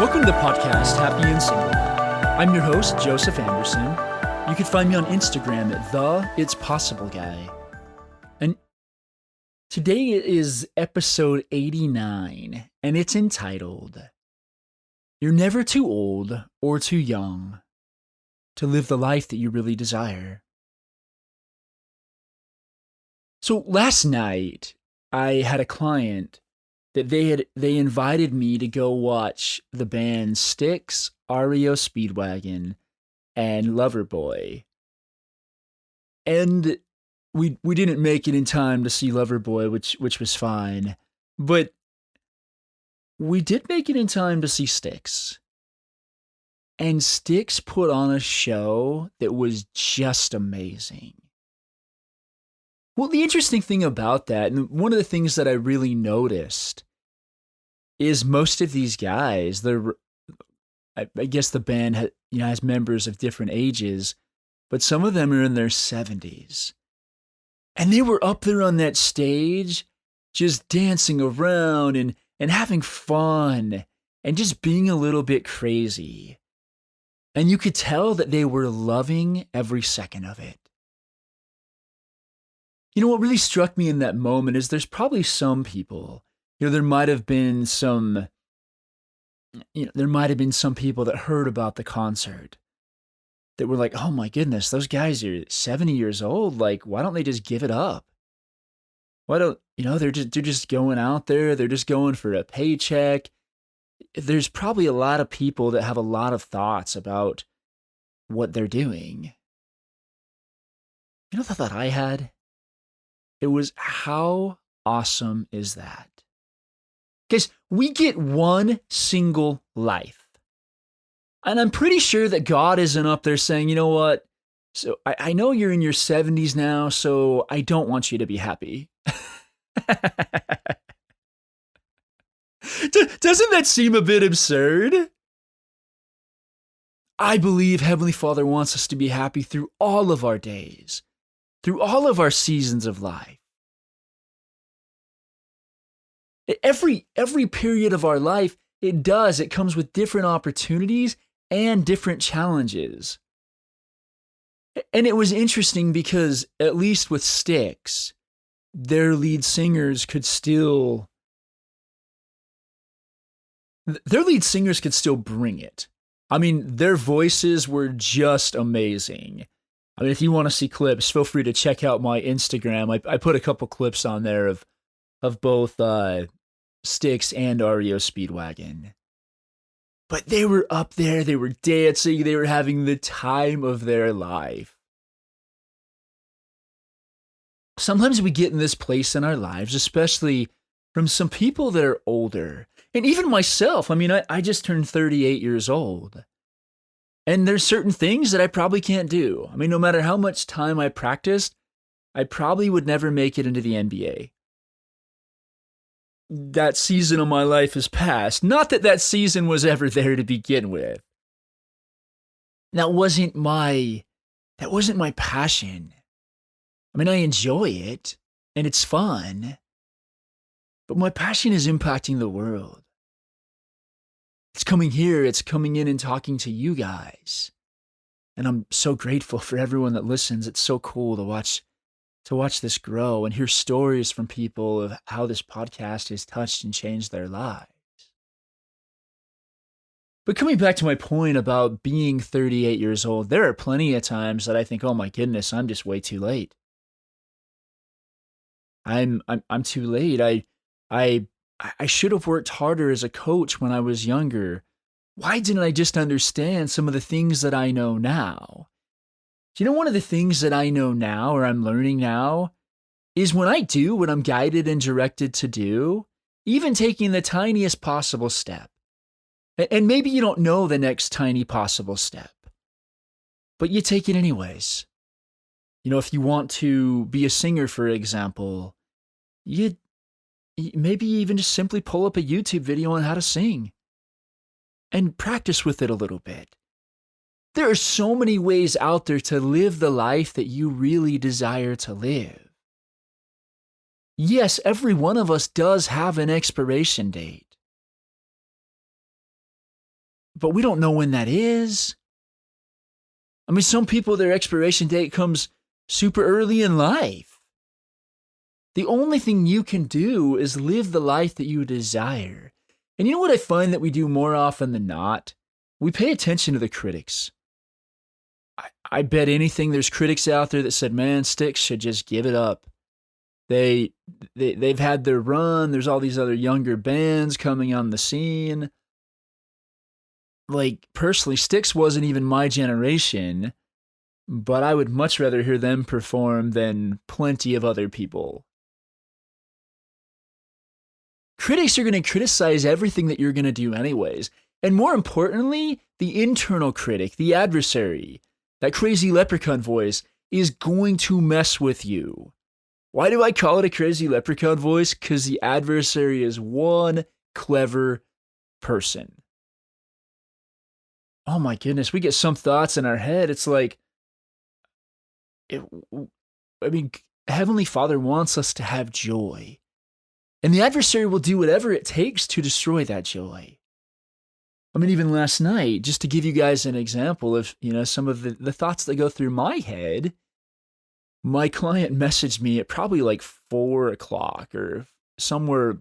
Welcome to the podcast, Happy and Single. I'm your host, Joseph Anderson. You can find me on Instagram at the It's Possible Guy. And today is episode 89, and it's entitled, You're Never Too Old or Too Young to Live the Life That You Really Desire. So last night, I had a client that they invited me to go watch the band Styx, REO Speedwagon, and Loverboy. And we didn't make it in time to see Loverboy, which was fine. But we did make it in time to see Styx. And Styx put on a show that was just amazing. Well, the interesting thing about that, and one of the things that I really noticed, is most of these guys, I guess the band has members of different ages, but some of them are in their 70s. And they were up there on that stage, just dancing around and having fun and just being a little bit crazy. And you could tell that they were loving every second of it. You know, what really struck me in that moment is there's probably some people, there might have been some people that heard about the concert that were like, oh my goodness, those guys are 70 years old. Like, why don't they just give it up? They're just going out there. They're just going for a paycheck. There's probably a lot of people that have a lot of thoughts about what they're doing. You know the thought I had? It was, how awesome is that? Because we get one single life. And I'm pretty sure that God isn't up there saying, you know what? So I know you're in your 70s now, so I don't want you to be happy. Doesn't that seem a bit absurd? I believe Heavenly Father wants us to be happy through all of our days, through all of our seasons of life. Every period of our life, it comes with different opportunities and different challenges. And it was interesting because, at least with Styx, their lead singers could still bring it. I mean, their voices were just amazing. I mean, if you want to see clips, feel free to check out my Instagram. I put a couple clips on there of both Styx and REO Speedwagon. But they were up there, they were dancing, they were having the time of their life. Sometimes we get in this place in our lives, especially from some people that are older. And even myself, I mean, I just turned 38 years old. And there's certain things that I probably can't do. I mean, no matter how much time I practiced, I probably would never make it into the NBA. That season of my life has passed. Not that season was ever there to begin with. That wasn't my passion. I mean, I enjoy it, and it's fun. But my passion is impacting the world. It's coming here, it's coming in and talking to you guys. And I'm so grateful for everyone that listens. It's so cool to watch this grow and hear stories from people of how this podcast has touched and changed their lives. But coming back to my point about being 38 years old, there are plenty of times that I think, oh my goodness, I'm just way too late. I'm too late. I should have worked harder as a coach when I was younger. Why didn't I just understand some of the things that I know now? Do you know one of the things that I know now, or I'm learning now, is when I do what I'm guided and directed to do, even taking the tiniest possible step. And maybe you don't know the next tiny possible step, but you take it anyways. You know, if you want to be a singer, for example, you maybe even just simply pull up a YouTube video on how to sing and practice with it a little bit. There are so many ways out there to live the life that you really desire to live. Yes, every one of us does have an expiration date. but we don't know when that is. I mean, some people, their expiration date comes super early in life. The only thing you can do is live the life that you desire. And you know what I find that we do more often than not? We pay attention to the critics. I bet anything there's critics out there that said, man, Styx should just give it up. They've had their run. There's all these other younger bands coming on the scene. Like, personally, Styx wasn't even my generation, but I would much rather hear them perform than plenty of other people. Critics are going to criticize everything that you're going to do anyways. And more importantly, the internal critic, the adversary, that crazy leprechaun voice, is going to mess with you. Why do I call it a crazy leprechaun voice? Because the adversary is one clever person. Oh my goodness, we get some thoughts in our head. It's like, Heavenly Father wants us to have joy. And the adversary will do whatever it takes to destroy that joy. I mean, even last night, just to give you guys an example of, some of the thoughts that go through my head, my client messaged me at probably like 4 o'clock or somewhere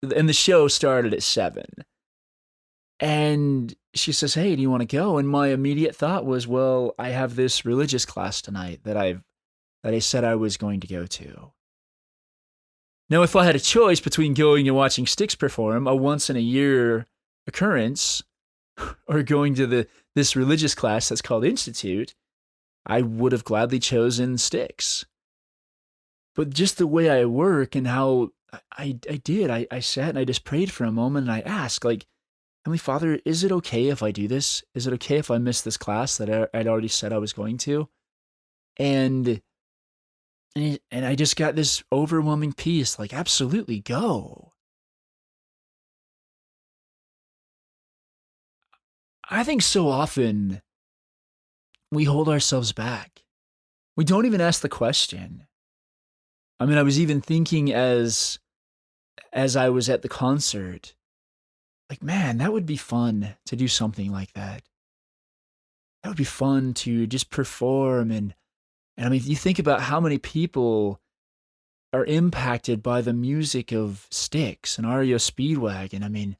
and the show started at 7. And she says, hey, do you want to go? And my immediate thought was, well, I have this religious class tonight that I said I was going to go to. Now, if I had a choice between going and watching Styx perform, a once-in-a-year occurrence, or going to this religious class that's called Institute, I would have gladly chosen Styx. But just the way I work and how I sat and I just prayed for a moment and I asked, like, Heavenly Father, is it okay if I do this? Is it okay if I miss this class that I'd already said I was going to? And I just got this overwhelming peace, like, absolutely, go. I think so often we hold ourselves back. We don't even ask the question. I mean, I was even thinking as I was at the concert, like, man, that would be fun to do something like that. That would be fun to just perform. And I mean, if you think about how many people are impacted by the music of Styx and REO Speedwagon. I mean,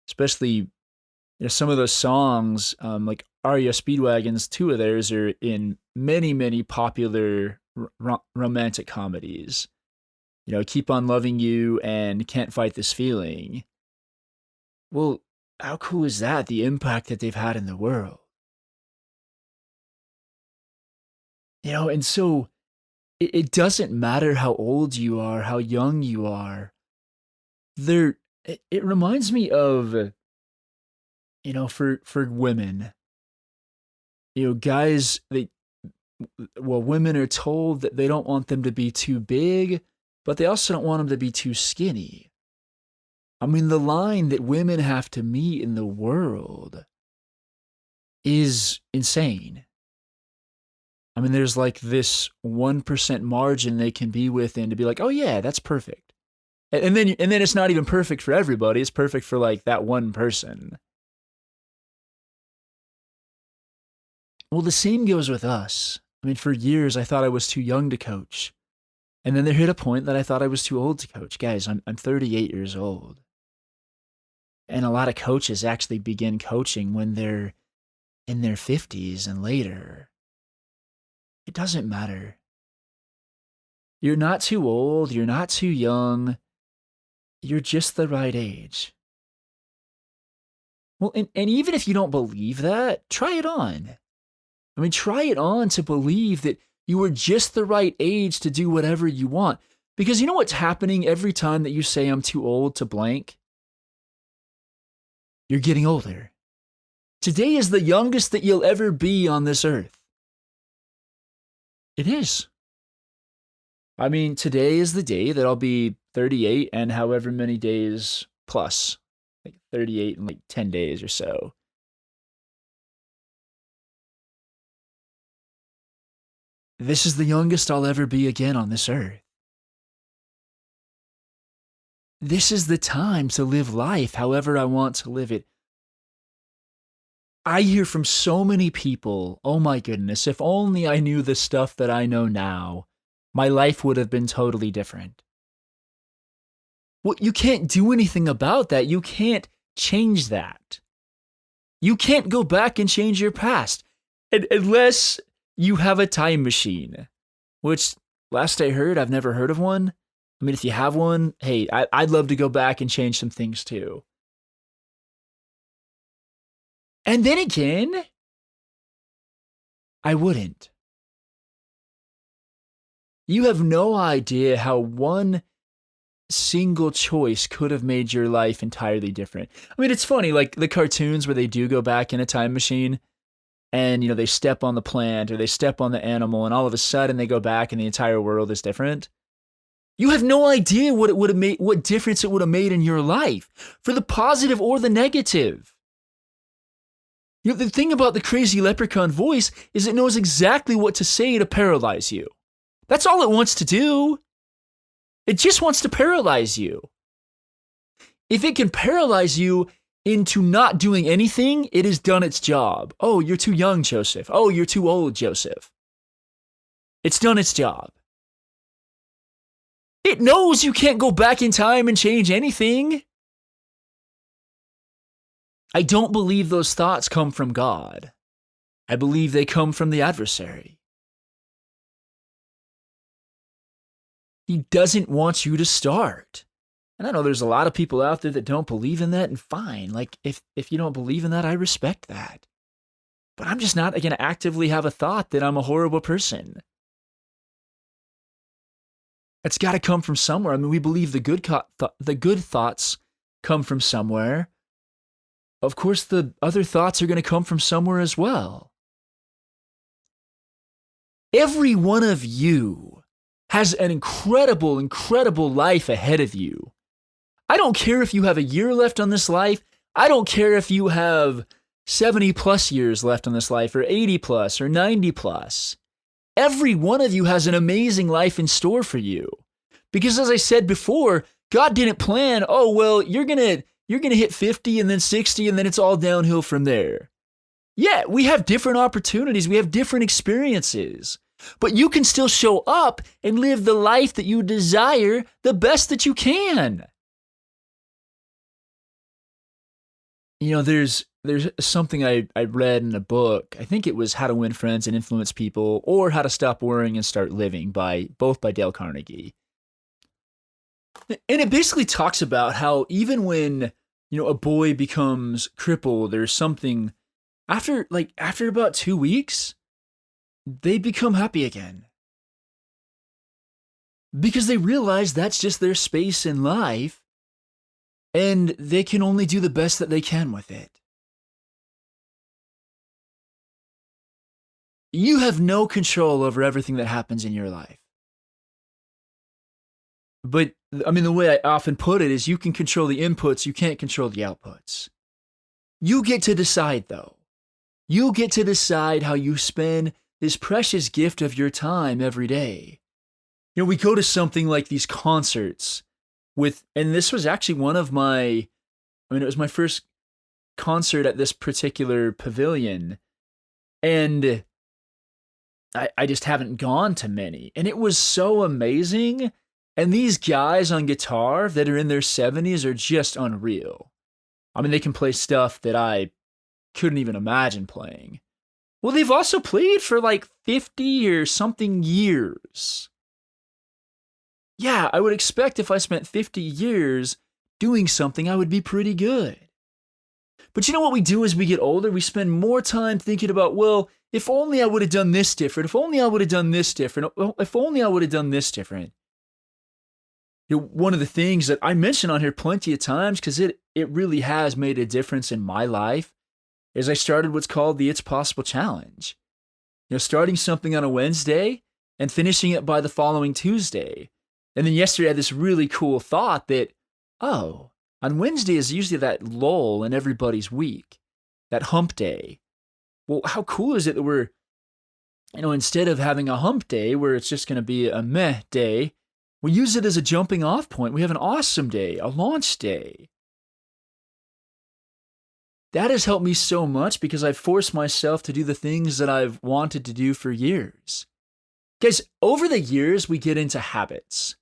especially some of those songs, like REO Speedwagon's, 2 of theirs are in many, many popular romantic comedies. Keep on Loving You and Can't Fight This Feeling. Well, how cool is that? The impact that they've had in the world. And so it doesn't matter how old you are, how young you are. It reminds me of, for women, guys, women are told that they don't want them to be too big, but they also don't want them to be too skinny. I mean, the line that women have to meet in the world is insane. I mean, there's like this 1% margin they can be within to be like, oh yeah, that's perfect. And then it's not even perfect for everybody. It's perfect for like that one person. Well, the same goes with us. I mean, for years, I thought I was too young to coach. And then there hit a point that I thought I was too old to coach. Guys, I'm 38 years old. And a lot of coaches actually begin coaching when they're in their 50s and later. It doesn't matter. You're not too old. You're not too young. You're just the right age. Well, and even if you don't believe that, try it on. I mean, try it on to believe that you are just the right age to do whatever you want. Because you know what's happening every time that you say I'm too old to blank? You're getting older. Today is the youngest that you'll ever be on this earth. It is. I mean, today is the day that I'll be 38 and however many days plus, like 38 and like 10 days or so. This is the youngest I'll ever be again on this earth. This is the time to live life however I want to live it. I hear from so many people, oh my goodness, if only I knew the stuff that I know now, my life would have been totally different. Well, you can't do anything about that. You can't change that. You can't go back and change your past unless you have a time machine, which last I heard, I've never heard of one. I mean, if you have one, hey, I'd love to go back and change some things too. And then again, I wouldn't. You have no idea how one single choice could have made your life entirely different. I mean, it's funny, like the cartoons where they do go back in a time machine and, they step on the plant or they step on the animal and all of a sudden they go back and the entire world is different. You have no idea what it would have made, what difference it would have made in your life for the positive or the negative. The thing about the crazy leprechaun voice is it knows exactly what to say to paralyze you. That's all it wants to do. It just wants to paralyze you. If it can paralyze you into not doing anything, it has done its job. Oh, you're too young, Joseph. Oh, you're too old, Joseph. It's done its job. It knows you can't go back in time and change anything. I don't believe those thoughts come from God. I believe they come from the adversary. He doesn't want you to start. And I know there's a lot of people out there that don't believe in that, and fine. Like, if you don't believe in that, I respect that. But I'm just not going to actively have a thought that I'm a horrible person. It's got to come from somewhere. I mean, we believe the good thoughts come from somewhere. Of course, the other thoughts are going to come from somewhere as well. Every one of you has an incredible, incredible life ahead of you. I don't care if you have a year left on this life. I don't care if you have 70 plus years left on this life, or 80 plus, or 90 plus. Every one of you has an amazing life in store for you. Because as I said before, God didn't plan, oh, well, you're going to hit 50 and then 60 and then it's all downhill from there. Yeah, we have different opportunities. We have different experiences. But you can still show up and live the life that you desire the best that you can. There's something I read in a book. I think it was How to Win Friends and Influence People, or How to Stop Worrying and Start Living, both by Dale Carnegie. And it basically talks about how even when, a boy becomes crippled, there's something after about 2 weeks, they become happy again. Because they realize that's just their space in life, and they can only do the best that they can with it. You have no control over everything that happens in your life. But, I mean, the way I often put it is you can control the inputs, you can't control the outputs. You get to decide, though. You get to decide how you spend this precious gift of your time every day. We go to something like these concerts and this was actually it was my first concert at this particular pavilion. And I just haven't gone to many. And it was so amazing. And these guys on guitar that are in their 70s are just unreal. I mean, they can play stuff that I couldn't even imagine playing. Well, they've also played for like 50 or something years. Yeah, I would expect if I spent 50 years doing something, I would be pretty good. But you know what we do as we get older? We spend more time thinking about, well, if only I would have done this different. If only I would have done this different. If only I would have done this different. One of the things that I mention on here plenty of times, because it really has made a difference in my life, is I started what's called the It's Possible Challenge. Starting something on a Wednesday and finishing it by the following Tuesday. And then yesterday I had this really cool thought that, on Wednesday is usually that lull in everybody's week, that hump day. Well, how cool is it that we're, instead of having a hump day where it's just going to be a meh day, we use it as a jumping off point. We have an awesome day, a launch day. that has helped me so much because I've forced myself to do the things that I've wanted to do for years. Guys, over the years, we get into habits.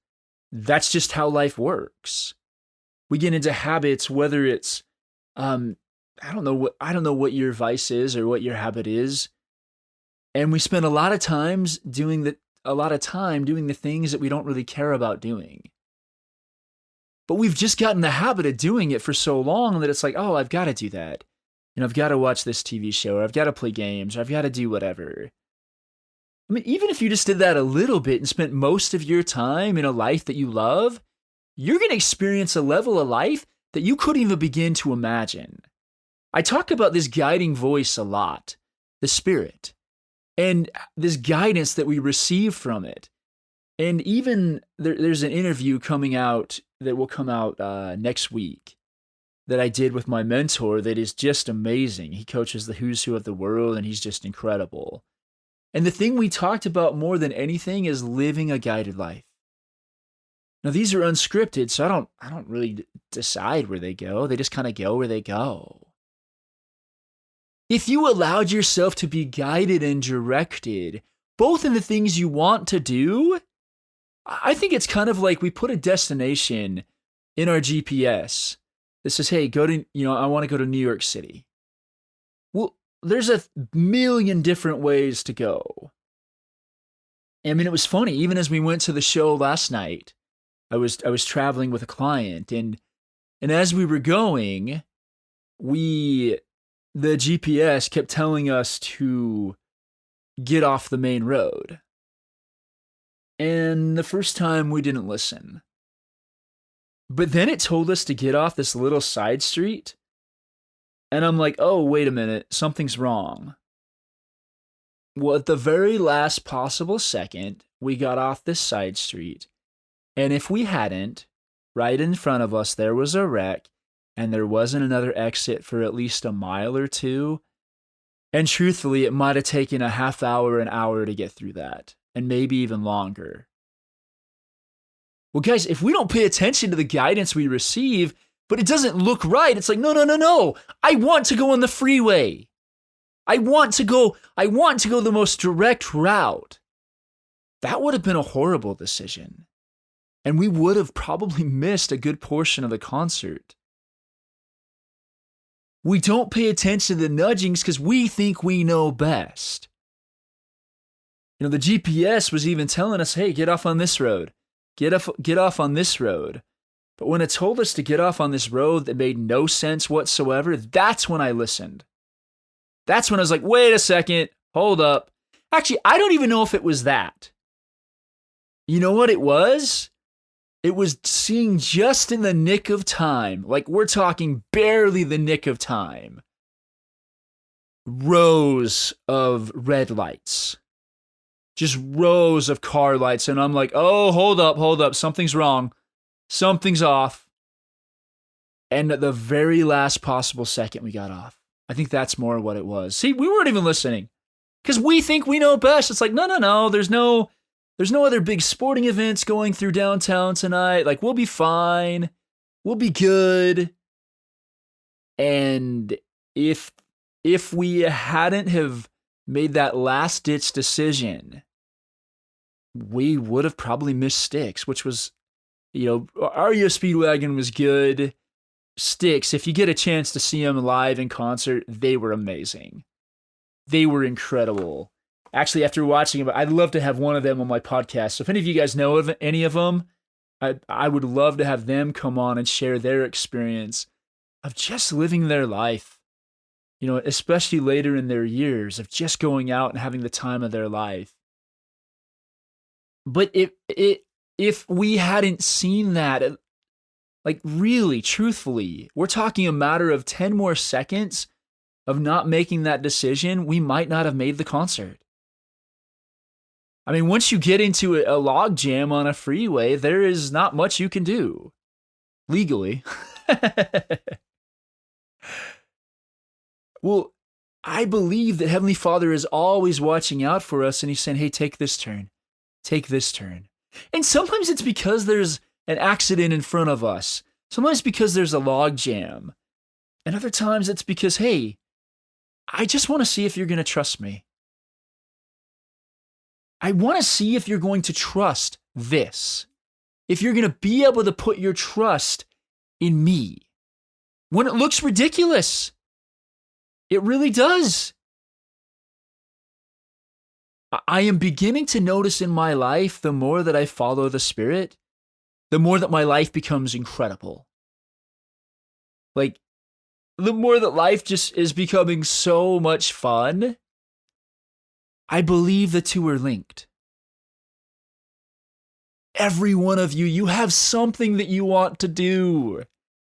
That's just how life works. We get into habits, whether it's, I don't know what your vice is or what your habit is. And we spend a lot of time doing the things that we don't really care about doing. But we've just gotten the habit of doing it for so long that it's like, oh, I've got to do that. I've got to watch this TV show, or I've got to play games, or I've got to do whatever. I mean, even if you just did that a little bit and spent most of your time in a life that you love, you're going to experience a level of life that you couldn't even begin to imagine. I talk about this guiding voice a lot, the Spirit, and this guidance that we receive from it. And even there's an interview coming out that will come out next week that I did with my mentor that is just amazing. He coaches the who's who of the world, and he's just incredible. And the thing we talked about more than anything is living a guided life. Now, these are unscripted, so I don't really decide where they go. They just kind of go where they go. If you allowed yourself to be guided and directed, both in the things you want to do, I think it's kind of like we put a destination in our GPS that says, hey, I want to go to New York City. Well, there's a million different ways to go. I mean, it was funny, even as we went to the show last night, I was traveling with a client, and as we were going, the GPS kept telling us to get off the main road. And the first time we didn't listen. But then it told us to get off this little side street. And I'm like, oh, wait a minute, something's wrong. Well, at the very last possible second, we got off this side street. And if we hadn't, right in front of us, there was a wreck, and there wasn't another exit for at least a mile or two. And truthfully, it might have taken a half hour, an hour to get through that, and maybe even longer. Well, guys, if we don't pay attention to the guidance we receive, but it doesn't look right, it's like, no. I want to go on the freeway. I want to go the most direct route. That would have been a horrible decision. And we would have probably missed a good portion of the concert. We don't pay attention to the nudgings because we think we know best. The GPS was even telling us, hey, get off on this road. Get off on this road. But when it told us to get off on this road that made no sense whatsoever, that's when I listened. That's when I was like, wait a second, hold up. Actually, I don't even know if it was that. You know what it was? It was seeing just in the nick of time, like we're talking barely the nick of time, rows of red lights. Just rows of car lights. And I'm like, oh, hold up. Something's wrong. Something's off. And at the very last possible second, we got off. I think that's more what it was. See, we weren't even listening because we think we know best. It's like, no. There's no other big sporting events going through downtown tonight. Like, we'll be fine. We'll be good. And if we hadn't have made that last ditch decision, we would have probably missed Styx, which was, REO Speedwagon was good. Styx, if you get a chance to see them live in concert, they were amazing. They were incredible. Actually, after watching them, I'd love to have one of them on my podcast. So if any of you guys know of any of them, I would love to have them come on and share their experience of just living their life. Especially later in their years of just going out and having the time of their life. But if we hadn't seen that, like really, truthfully, we're talking a matter of 10 more seconds of not making that decision, we might not have made the concert. I mean, once you get into a log jam on a freeway, there is not much you can do legally. Well, I believe that Heavenly Father is always watching out for us, and He's saying, hey, take this turn. Take this turn. And sometimes it's because there's an accident in front of us. Sometimes because there's a log jam. And other times it's because, hey, I just want to see if you're going to trust me. I want to see if you're going to trust this. If you're going to be able to put your trust in me. When it looks ridiculous. It really does. I am beginning to notice in my life, the more that I follow the Spirit, the more that my life becomes incredible. Like, the more that life just is becoming so much fun, I believe the two are linked. Every one of you, you have something that you want to do.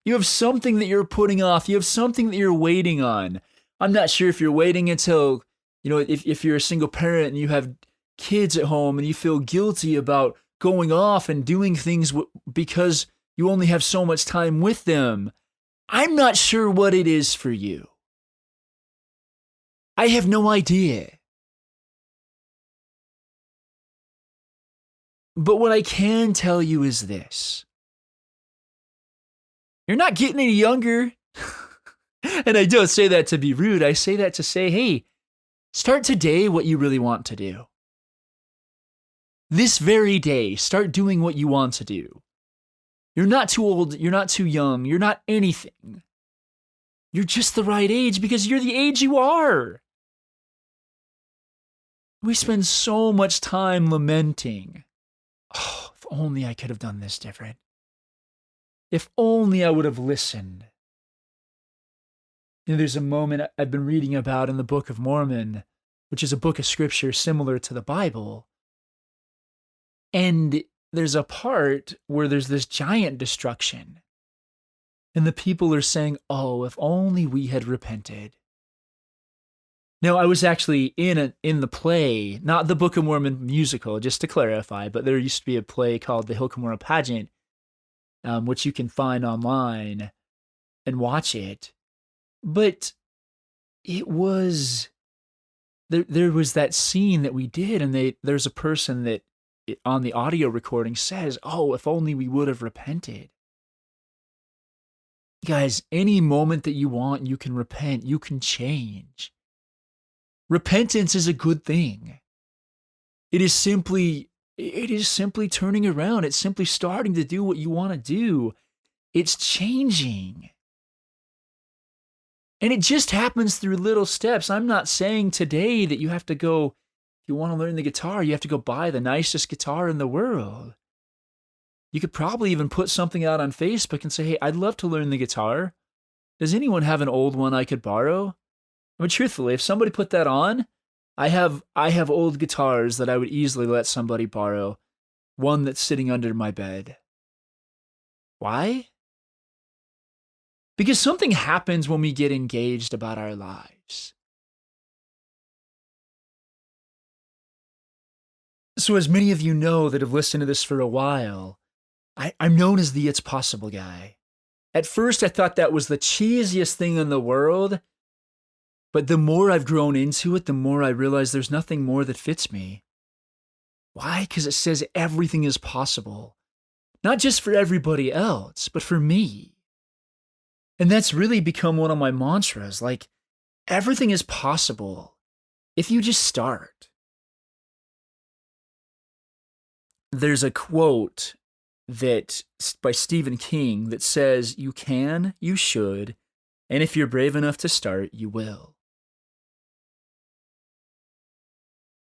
You have something that you're putting off. You have something that you're waiting on. I'm not sure if you're waiting until, if you're a single parent and you have kids at home and you feel guilty about going off and doing things because you only have so much time with them. I'm not sure what it is for you. I have no idea. But what I can tell you is this. You're not getting any younger. And I don't say that to be rude. I say that to say, hey, start today what you really want to do. This very day, start doing what you want to do. You're not too old. You're not too young. You're not anything. You're just the right age because you're the age you are. We spend so much time lamenting. Oh, if only I could have done this different. If only I would have listened. There's a moment I've been reading about in the Book of Mormon, which is a book of scripture similar to the Bible. And there's a part where there's this giant destruction. And the people are saying, oh, if only we had repented. Now, I was actually in the play, not the Book of Mormon musical, just to clarify, but there used to be a play called The Hilkamora Pageant, which you can find online and watch it. But it was, there was that scene that we did, and there's a person that on the audio recording says, oh, if only we would have repented. Guys, any moment that you want, you can repent, you can change. Repentance is a good thing. It is simply turning around. It's simply starting to do what you want to do. It's changing. And it just happens through little steps. I'm not saying today that you have to go, if you want to learn the guitar, you have to go buy the nicest guitar in the world. You could probably even put something out on Facebook and say, hey, I'd love to learn the guitar. Does anyone have an old one I could borrow? I mean, truthfully, if somebody put that on, I have old guitars that I would easily let somebody borrow. One that's sitting under my bed. Why? Because something happens when we get engaged about our lives. So as many of you know that have listened to this for a while, I'm known as the It's Possible guy. At first, I thought that was the cheesiest thing in the world, but the more I've grown into it, the more I realize there's nothing more that fits me. Why? Because it says everything is possible. Not just for everybody else, but for me. And that's really become one of my mantras, like, everything is possible if you just start. There's a quote by Stephen King that says, you can, you should, and if you're brave enough to start, you will.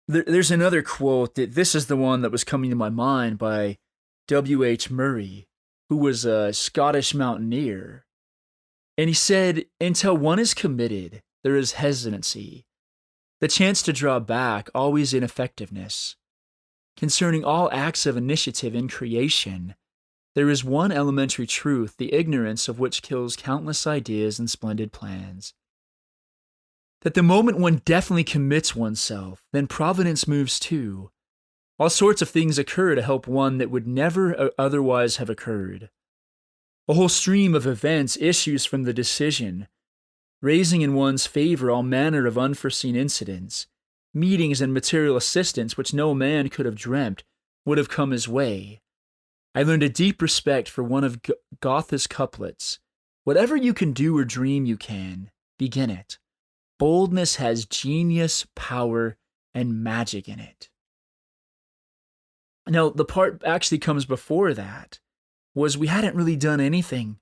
There's another quote that this is the one that was coming to my mind by W.H. Murray, who was a Scottish mountaineer. And he said, until one is committed, there is hesitancy, the chance to draw back, always ineffectiveness. Concerning all acts of initiative in creation, there is one elementary truth, the ignorance of which kills countless ideas and splendid plans. That the moment one definitely commits oneself, then providence moves too. All sorts of things occur to help one that would never otherwise have occurred. A whole stream of events issues from the decision, raising in one's favor all manner of unforeseen incidents. Meetings and material assistance which no man could have dreamt would have come his way. I learned a deep respect for one of Goethe's couplets, Whatever you can do or dream you can, begin it. Boldness has genius, power, and magic in it. Now, the part actually comes before that was we hadn't really done anything.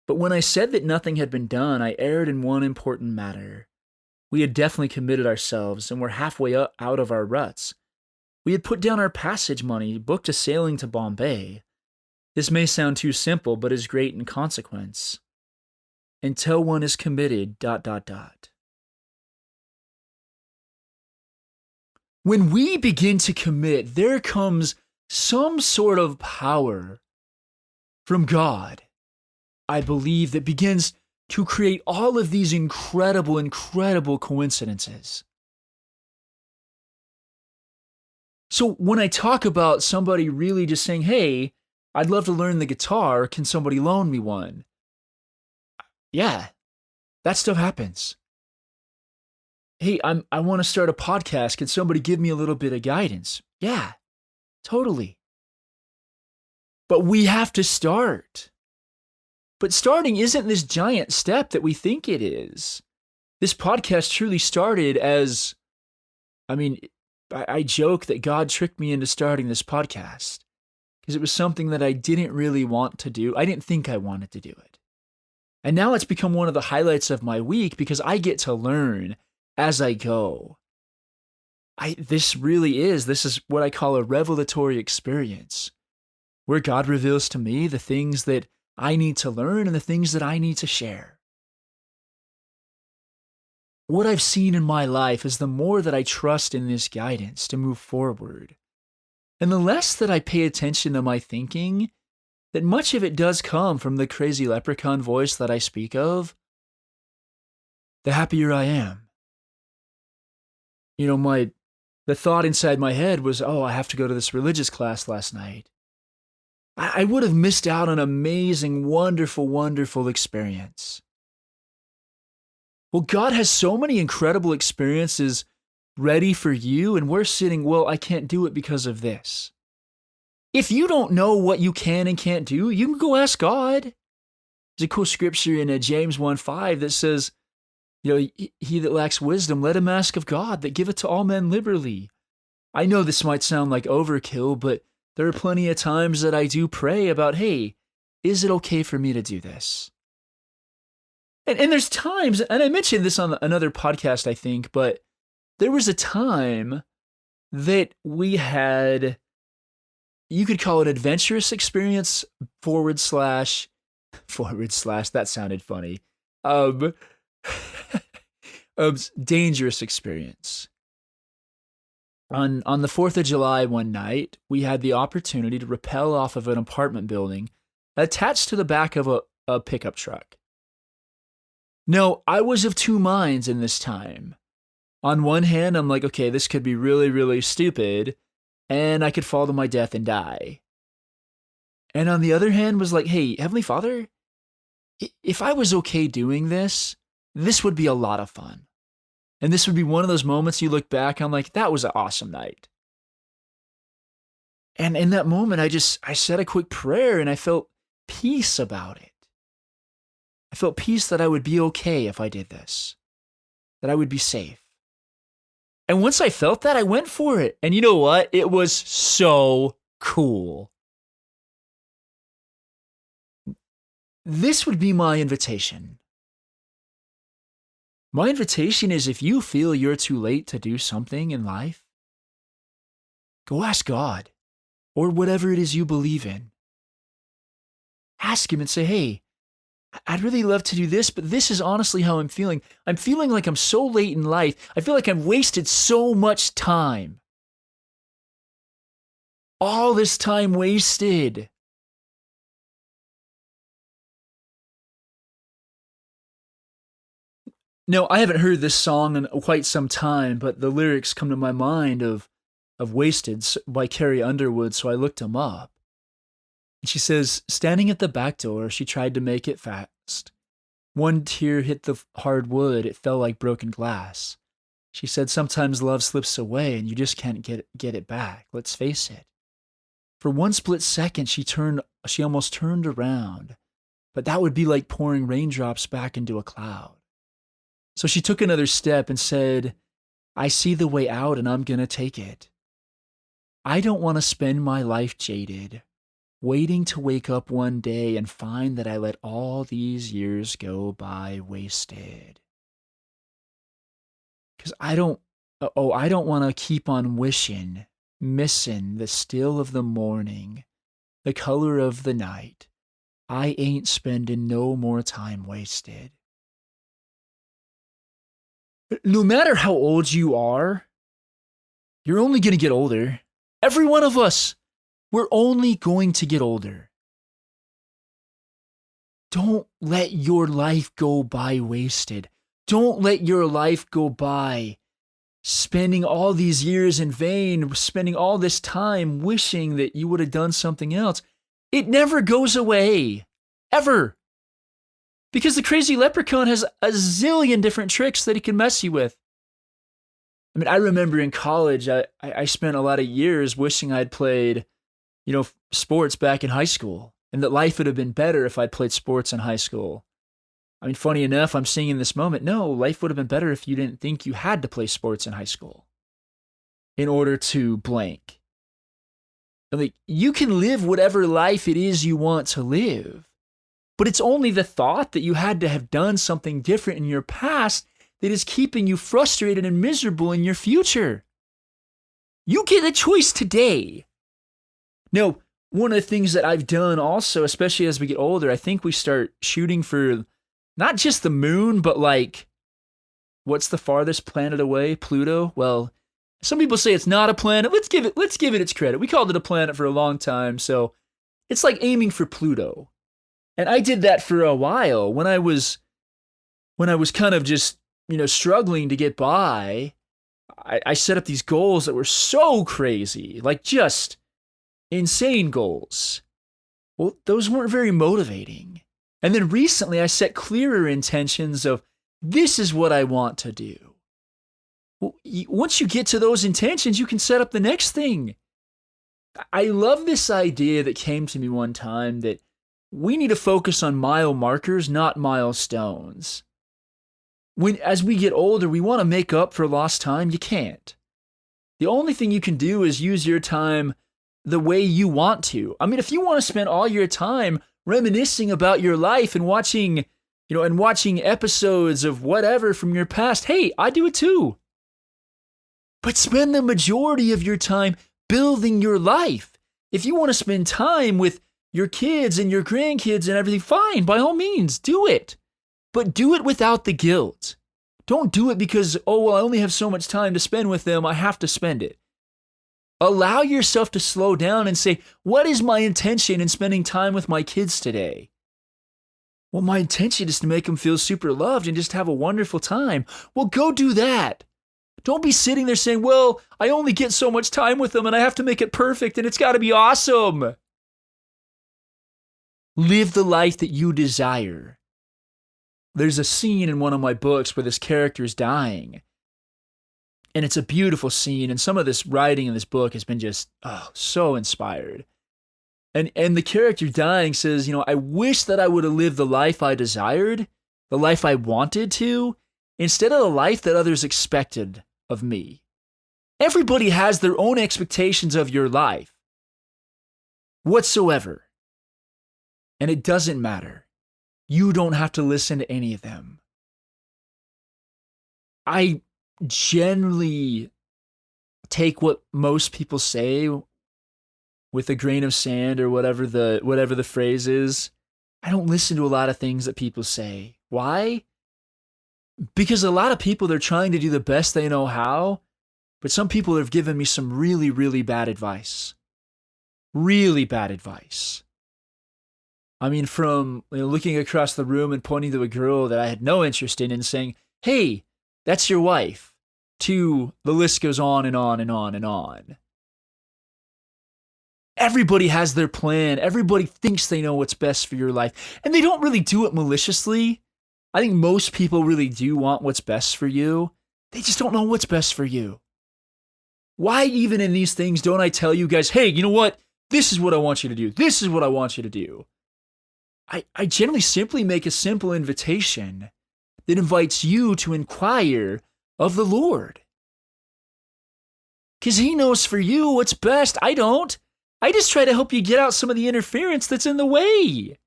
But when I said that nothing had been done, I erred in one important matter. We had definitely committed ourselves and were halfway out of our ruts. We had put down our passage money, booked a sailing to Bombay. This may sound too simple, but is great in consequence. Until one is committed, ... When we begin to commit, there comes some sort of power from God, I believe, that begins to create all of these incredible, incredible coincidences. So when I talk about somebody really just saying, hey, I'd love to learn the guitar, can somebody loan me one? Yeah, that stuff happens. Hey, I want to start a podcast, can somebody give me a little bit of guidance? Yeah, totally. But we have to start. But starting isn't this giant step that we think it is. This podcast truly started as, I joke that God tricked me into starting this podcast because it was something that I didn't really want to do. I didn't think I wanted to do it. And now it's become one of the highlights of my week because I get to learn as I go. This is what I call a revelatory experience, where God reveals to me the things that I need to learn and the things that I need to share. What I've seen in my life is the more that I trust in this guidance to move forward, and the less that I pay attention to my thinking, that much of it does come from the crazy leprechaun voice that I speak of, the happier I am. The thought inside my head was, I have to go to this religious class last night. I would have missed out on an amazing, wonderful, wonderful experience. Well, God has so many incredible experiences ready for you, and we're sitting, I can't do it because of this. If you don't know what you can and can't do, you can go ask God. There's a cool scripture in James 1:5 that says, he that lacks wisdom, let him ask of God, that giveth to all men liberally. I know this might sound like overkill, but there are plenty of times that I do pray about, hey, is it okay for me to do this? And there's times, and I mentioned this on another podcast, I think, but there was a time that we had, you could call it adventurous experience, / that sounded funny, dangerous experience. On the 4th of July one night, we had the opportunity to rappel off of an apartment building attached to the back of a pickup truck. No, I was of two minds in this time. On one hand, I'm like, okay, this could be really, really stupid, and I could fall to my death and die. And on the other hand was like, hey, Heavenly Father, if I was okay doing this, this would be a lot of fun. And this would be one of those moments you look back, I'm like, that was an awesome night. And in that moment, I said a quick prayer and I felt peace about it. I felt peace that I would be okay if I did this, that I would be safe. And once I felt that, I went for it. And you know what? It was so cool. This would be my invitation. My invitation is, if you feel you're too late to do something in life, go ask God, or whatever it is you believe in. Ask Him and say, hey, I'd really love to do this, but this is honestly how I'm feeling. I'm feeling like I'm so late in life. I feel like I've wasted so much time. All this time wasted. No, I haven't heard this song in quite some time, but the lyrics come to my mind of Wasted by Carrie Underwood, so I looked them up. And she says, standing at the back door, she tried to make it fast. One tear hit the hard wood, it fell like broken glass. She said, sometimes love slips away and you just can't get it back, let's face it. For one split second, she almost turned around. but that would be like pouring raindrops back into a cloud. So she took another step and said, I see the way out and I'm going to take it. I don't want to spend my life jaded, waiting to wake up one day and find that I let all these years go by wasted. Because I don't want to keep on wishing, missing the still of the morning, the color of the night. I ain't spending no more time wasted. No matter how old you are, you're only going to get older. Every one of us, we're only going to get older. Don't let your life go by wasted. Don't let your life go by spending all these years in vain, spending all this time wishing that you would have done something else. It never goes away. Ever. Because the crazy leprechaun has a zillion different tricks that he can mess you with. I mean, I remember in college, I spent a lot of years wishing I'd played, sports back in high school, and that life would have been better if I'd played sports in high school. I mean, funny enough, I'm seeing in this moment, no, life would have been better if you didn't think you had to play sports in high school in order to blank. Like, you can live whatever life it is you want to live. But it's only the thought that you had to have done something different in your past that is keeping you frustrated and miserable in your future. You get a choice today. Now, one of the things that I've done also, especially as we get older, I think we start shooting for not just the moon, but like, what's the farthest planet away? Pluto? Well, some people say it's not a planet. Let's give it its credit. We called it a planet for a long time, so it's like aiming for Pluto. And I did that for a while when I was kind of just, struggling to get by. I set up these goals that were so crazy, like just insane goals. Well, those weren't very motivating. And then recently I set clearer intentions of this is what I want to do. Well, once you get to those intentions, you can set up the next thing. I love this idea that came to me one time that we need to focus on mile markers, not milestones. As we get older, we want to make up for lost time. You can't. The only thing you can do is use your time the way you want to. I mean, if you want to spend all your time reminiscing about your life and watching episodes of whatever from your past, hey, I do it too. But spend the majority of your time building your life. If you want to spend time with your kids and your grandkids and everything, fine, by all means, do it. But do it without the guilt. Don't do it because, I only have so much time to spend with them, I have to spend it. Allow yourself to slow down and say, what is my intention in spending time with my kids today? Well, my intention is to make them feel super loved and just have a wonderful time. Well, go do that. Don't be sitting there saying, I only get so much time with them and I have to make it perfect and it's got to be awesome. Live the life that you desire. There's a scene in one of my books where this character is dying. And it's a beautiful scene. And some of this writing in this book has been just, so inspired. And the character dying says, I wish that I would have lived the life I desired, the life I wanted to, instead of the life that others expected of me. Everybody has their own expectations of your life. Whatsoever. And it doesn't matter. You don't have to listen to any of them. I generally take what most people say with a grain of sand or whatever the phrase is. I don't listen to a lot of things that people say. Why? Because a lot of people, they're trying to do the best they know how, but some people have given me some really, really bad advice. Really bad advice. I mean, from looking across the room and pointing to a girl that I had no interest in and saying, hey, that's your wife, to the list goes on and on and on and on. Everybody has their plan. Everybody thinks they know what's best for your life. And they don't really do it maliciously. I think most people really do want what's best for you. They just don't know what's best for you. Why even in these things don't I tell you guys, hey, you know what? This is what I want you to do. This is what I want you to do. I generally simply make a simple invitation that invites you to inquire of the Lord. Because He knows for you what's best. I don't. I just try to help you get out some of the interference that's in the way.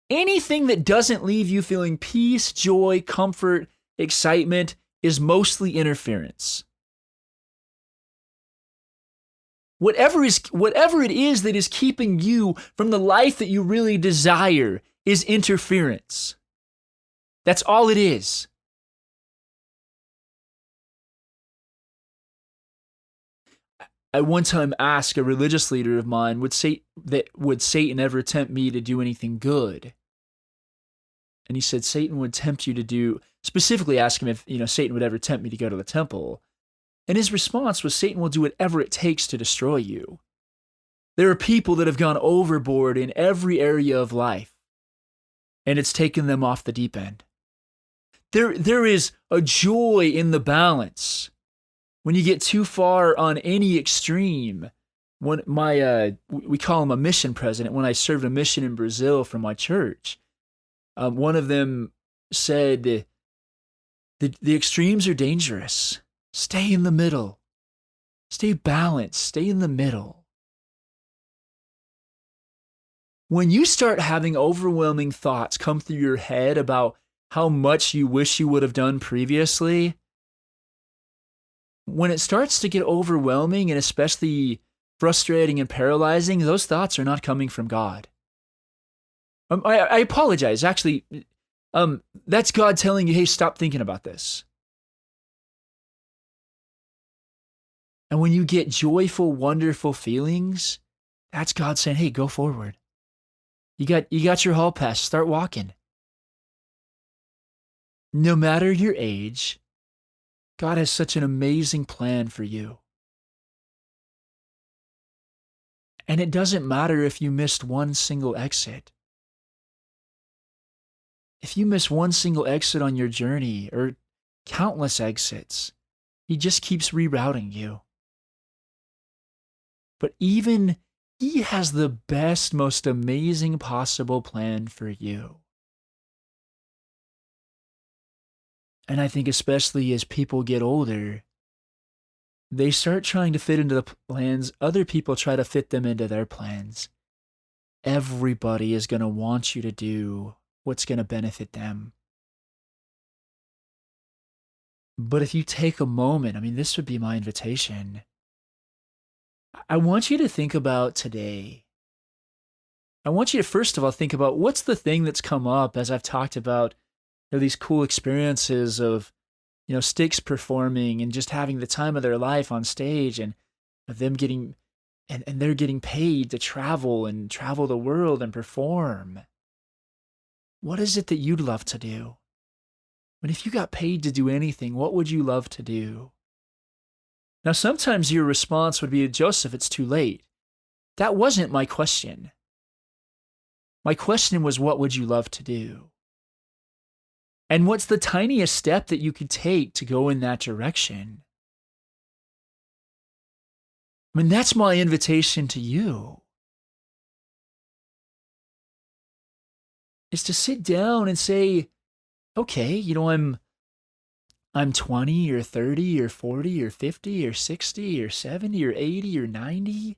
Anything that doesn't leave you feeling peace, joy, comfort, excitement is mostly interference. Whatever it is that is keeping you from the life that you really desire is interference. That's all it is. I one time asked a religious leader of mine, would Satan ever tempt me to do anything good? And he said, Satan would tempt you to do, specifically ask him if, Satan would ever tempt me to go to the temple. And his response was, Satan will do whatever it takes to destroy you. There are people that have gone overboard in every area of life, and it's taken them off the deep end. There is a joy in the balance. When you get too far on any extreme, when we call him a mission president, when I served a mission in Brazil for my church, one of them said, the extremes are dangerous. Stay in the middle. Stay balanced. Stay in the middle. When you start having overwhelming thoughts come through your head about how much you wish you would have done previously, when it starts to get overwhelming and especially frustrating and paralyzing, those thoughts are not coming from God. I apologize. Actually, that's God telling you, hey, stop thinking about this. And when you get joyful, wonderful feelings, that's God saying, hey, go forward. You got your hall pass. Start walking. No matter your age, God has such an amazing plan for you. And it doesn't matter if you missed one single exit. If you miss one single exit on your journey or countless exits, He just keeps rerouting you. But even He has the best, most amazing possible plan for you. And I think especially as people get older, they start trying to fit into the plans. Other people try to fit them into their plans. Everybody is going to want you to do what's going to benefit them. But if you take a moment, this would be my invitation. I want you to think about today. I want you to first of all think about what's the thing that's come up as I've talked about these cool experiences of, Styx performing and just having the time of their life on stage and them getting, and they're getting paid to travel the world and perform. What is it that you'd love to do? But if you got paid to do anything, what would you love to do? Now, sometimes your response would be, Joseph, it's too late. That wasn't my question. My question was, what would you love to do? And what's the tiniest step that you could take to go in that direction? That's my invitation to you. Is to sit down and say, okay, I'm 20 or 30 or 40 or 50 or 60 or 70 or 80 or 90.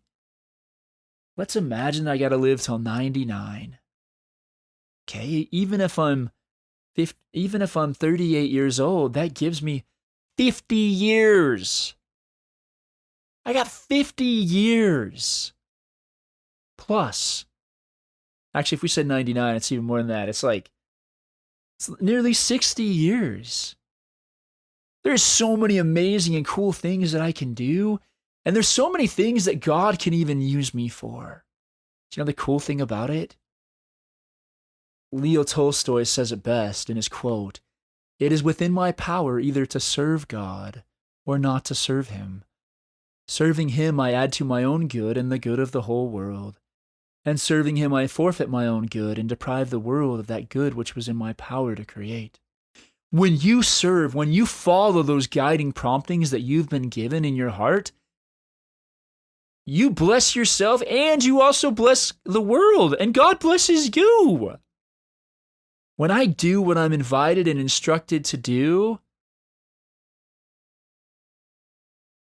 Let's imagine I got to live till 99. Okay, even if I'm 38 years old, that gives me 50 years. I got 50 years. Plus, actually, if we said 99, it's even more than that. It's nearly 60 years. There's so many amazing and cool things that I can do. And there's so many things that God can even use me for. Do you know the cool thing about it? Leo Tolstoy says it best in his quote, "It is within my power either to serve God or not to serve Him. Serving Him, I add to my own good and the good of the whole world. And serving Him, I forfeit my own good and deprive the world of that good which was in my power to create." When you serve, when you follow those guiding promptings that you've been given in your heart, you bless yourself and you also bless the world, and God blesses you. When I do what I'm invited and instructed to do,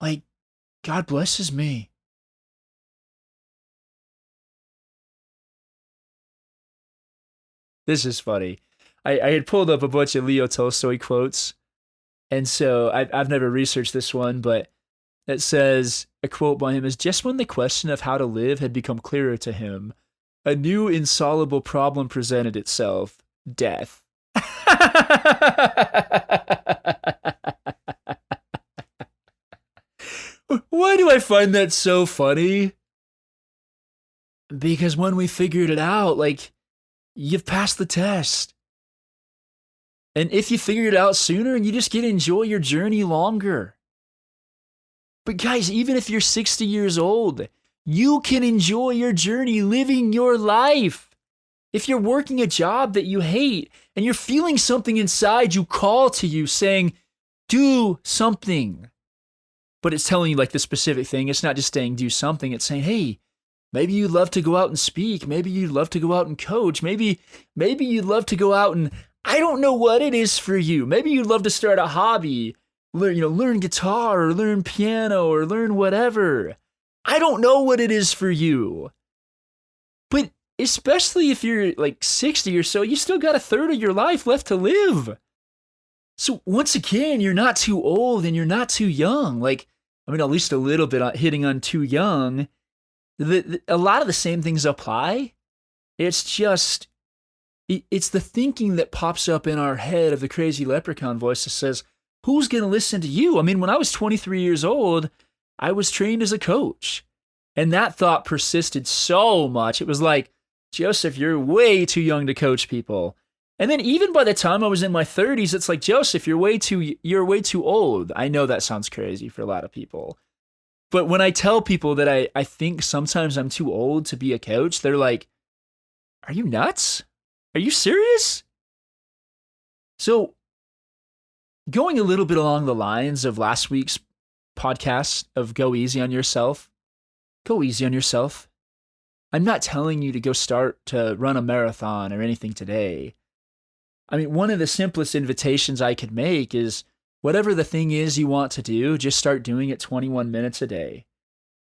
like, God blesses me. This is funny. I had pulled up a bunch of Leo Tolstoy quotes, and so I've never researched this one, but it says a quote by him is, just when the question of how to live had become clearer to him, a new insoluble problem presented itself: death. Why do I find that so funny? Because when we figured it out, like, you've passed the test. And if you figure it out sooner, you just get to enjoy your journey longer. But guys, even if you're 60 years old, you can enjoy your journey living your life. If you're working a job that you hate and you're feeling something inside you call to you saying, do something. But it's telling you like the specific thing. It's not just saying do something. It's saying, hey, maybe you'd love to go out and speak. Maybe you'd love to go out and coach. Maybe you'd love to go out and, I don't know what it is for you. Maybe you'd love to start a hobby, learn guitar or learn piano or learn whatever. I don't know what it is for you. But especially if you're like 60 or so, you still got a third of your life left to live. So once again, you're not too old and you're not too young. Like, I mean, at least a little bit hitting on too young. A lot of the same things apply. It's just, it's the thinking that pops up in our head of the crazy leprechaun voice that says, who's going to listen to you? I mean, when I was 23 years old, I was trained as a coach. And that thought persisted so much. It was like, Joseph, you're way too young to coach people. And then even by the time I was in my 30s, it's like, Joseph, you're way too old. I know that sounds crazy for a lot of people. But when I tell people that I think sometimes I'm too old to be a coach, they're like, are you nuts? Are you serious? So going a little bit along the lines of last week's podcast of go easy on yourself, go easy on yourself. I'm not telling you to go start to run a marathon or anything today. I mean, one of the simplest invitations I could make is whatever the thing is you want to do, just start doing it 21 minutes a day.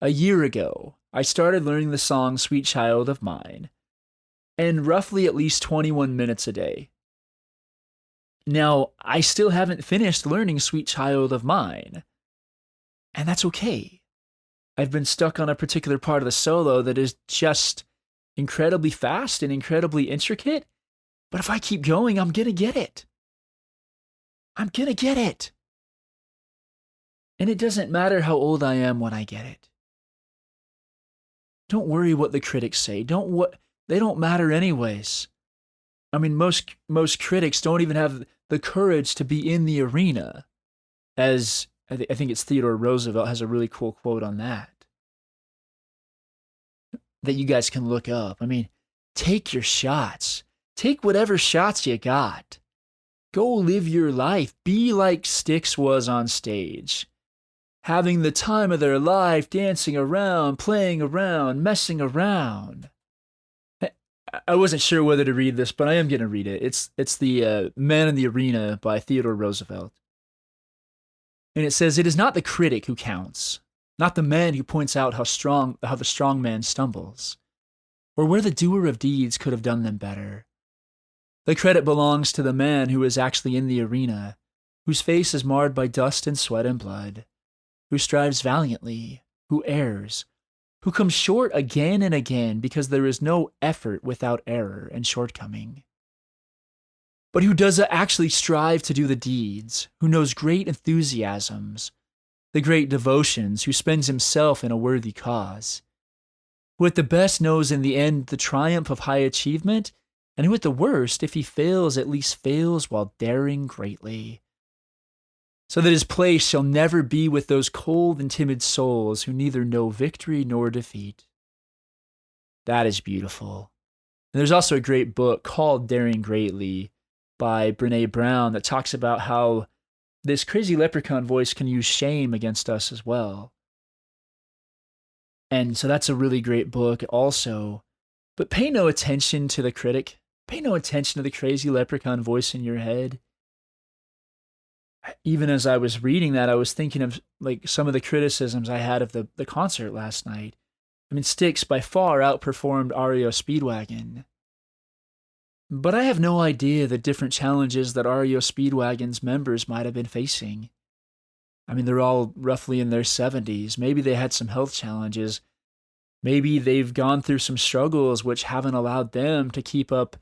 A year ago, I started learning the song Sweet Child of Mine, and roughly at least 21 minutes a day. Now, I still haven't finished learning Sweet Child of Mine, and that's okay. I've been stuck on a particular part of the solo that is just incredibly fast and incredibly intricate, but if I keep going, I'm going to get it. I'm going to get it. And it doesn't matter how old I am when I get it. Don't worry what the critics say. They don't matter anyways. I mean, most critics don't even have the courage to be in the arena. As I think it's Theodore Roosevelt has a really cool quote on that you guys can look up. I mean, take your shots. Take whatever shots you got. Go live your life. Be like Styx was on stage. Having the time of their life, dancing around, playing around, messing around. I wasn't sure whether to read this, but I am going to read it. It's the Man in the Arena by Theodore Roosevelt. And it says, it is not the critic who counts, not the man who points out how the strong man stumbles, or where the doer of deeds could have done them better. The credit belongs to the man who is actually in the arena, whose face is marred by dust and sweat and blood, who strives valiantly, who errs, who comes short again and again because there is no effort without error and shortcoming, but who does actually strive to do the deeds, who knows great enthusiasms, the great devotions, who spends himself in a worthy cause, who at the best knows in the end the triumph of high achievement, and who at the worst, if he fails, at least fails while daring greatly, so that his place shall never be with those cold and timid souls who neither know victory nor defeat. That is beautiful. And there's also a great book called Daring Greatly by Brené Brown that talks about how this crazy leprechaun voice can use shame against us as well. And so that's a really great book also. But pay no attention to the critic. Pay no attention to the crazy leprechaun voice in your head. Even as I was reading that, I was thinking of like some of the criticisms I had of the concert last night. I mean, Styx by far outperformed REO Speedwagon. But I have no idea the different challenges that REO Speedwagon's members might have been facing. I mean, they're all roughly in their 70s. Maybe they had some health challenges. Maybe they've gone through some struggles which haven't allowed them to keep up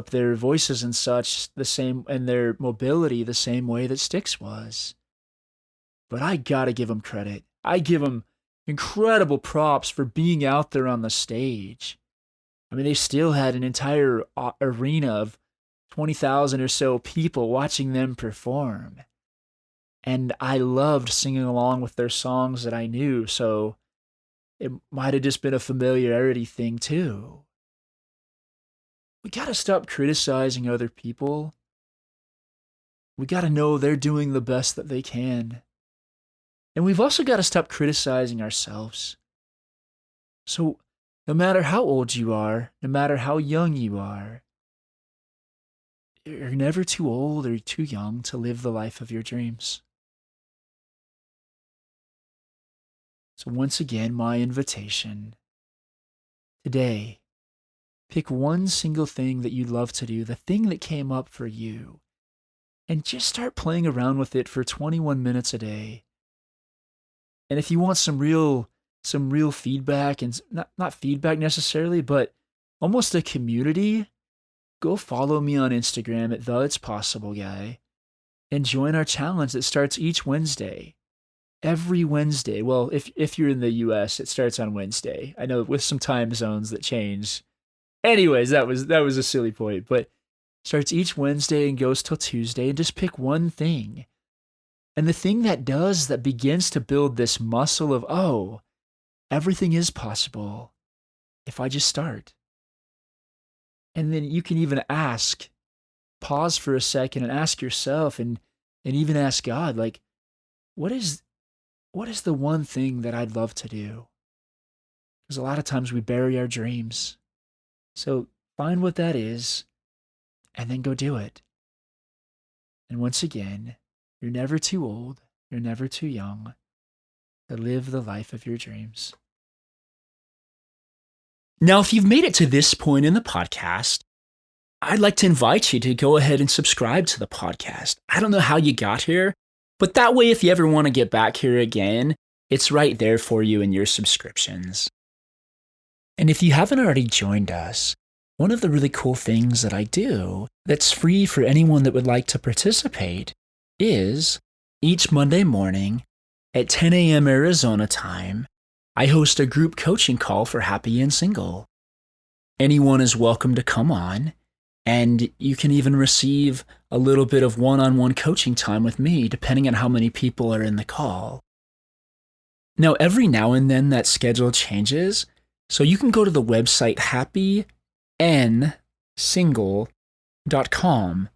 their voices and such the same, and their mobility the same way that Styx was. But I gotta give them credit. I give them incredible props for being out there on the stage. I mean, they still had an entire arena of 20,000 or so people watching them perform. And I loved singing along with their songs that I knew, so it might have just been a familiarity thing too. We gotta stop criticizing other people. We gotta know they're doing the best that they can. And we've also gotta stop criticizing ourselves. So, no matter how old you are, no matter how young you are, you're never too old or too young to live the life of your dreams. So once again, my invitation. Today, pick one single thing that you love to do, the thing that came up for you, and just start playing around with it for 21 minutes a day. And if you want some real feedback, and not feedback necessarily, but almost a community, go follow me on Instagram at @theitspossibleguy and join our challenge that starts each Wednesday. Every Wednesday. Well, if you're in the US, it starts on Wednesday. I know with some time zones that change. Anyways, that was a silly point, but starts each Wednesday and goes till Tuesday, and just pick one thing. And the thing that begins to build this muscle of, oh, everything is possible if I just start. And then you can even pause for a second and ask yourself, and even ask God, like, what is the one thing that I'd love to do? Because a lot of times we bury our dreams. So find what that is, and then go do it. And once again, you're never too old, you're never too young to live the life of your dreams. Now, if you've made it to this point in the podcast, I'd like to invite you to go ahead and subscribe to the podcast. I don't know how you got here, but that way, if you ever want to get back here again, it's right there for you in your subscriptions. And if you haven't already joined us, one of the really cool things that I do that's free for anyone that would like to participate is each Monday morning at 10 a.m. Arizona time, I host a group coaching call for Happy and Single. Anyone is welcome to come on, and you can even receive a little bit of one-on-one coaching time with me, depending on how many people are in the call. Now, every now and then that schedule changes, so you can go to the website happynsingle.com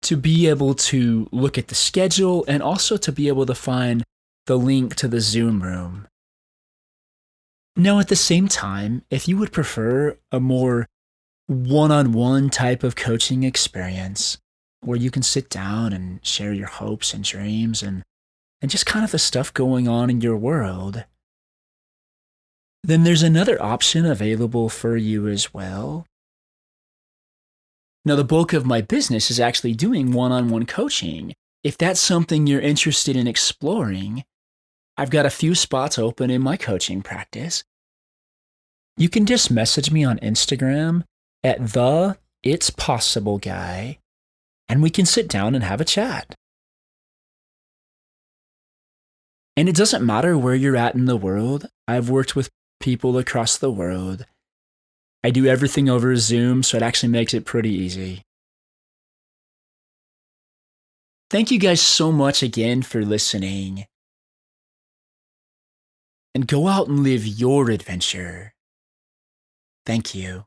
to be able to look at the schedule and also to be able to find the link to the Zoom room. Now, at the same time, if you would prefer a more one-on-one type of coaching experience where you can sit down and share your hopes and dreams and just kind of the stuff going on in your world, then there's another option available for you as well. Now, the bulk of my business is actually doing one-on-one coaching. If that's something you're interested in exploring, I've got a few spots open in my coaching practice. You can just message me on Instagram at @theitspossibleguy, and we can sit down and have a chat. And it doesn't matter where you're at in the world. I've worked with people across the world. I do everything over Zoom, so it actually makes it pretty easy. Thank you guys so much again for listening. And go out and live your adventure. Thank you.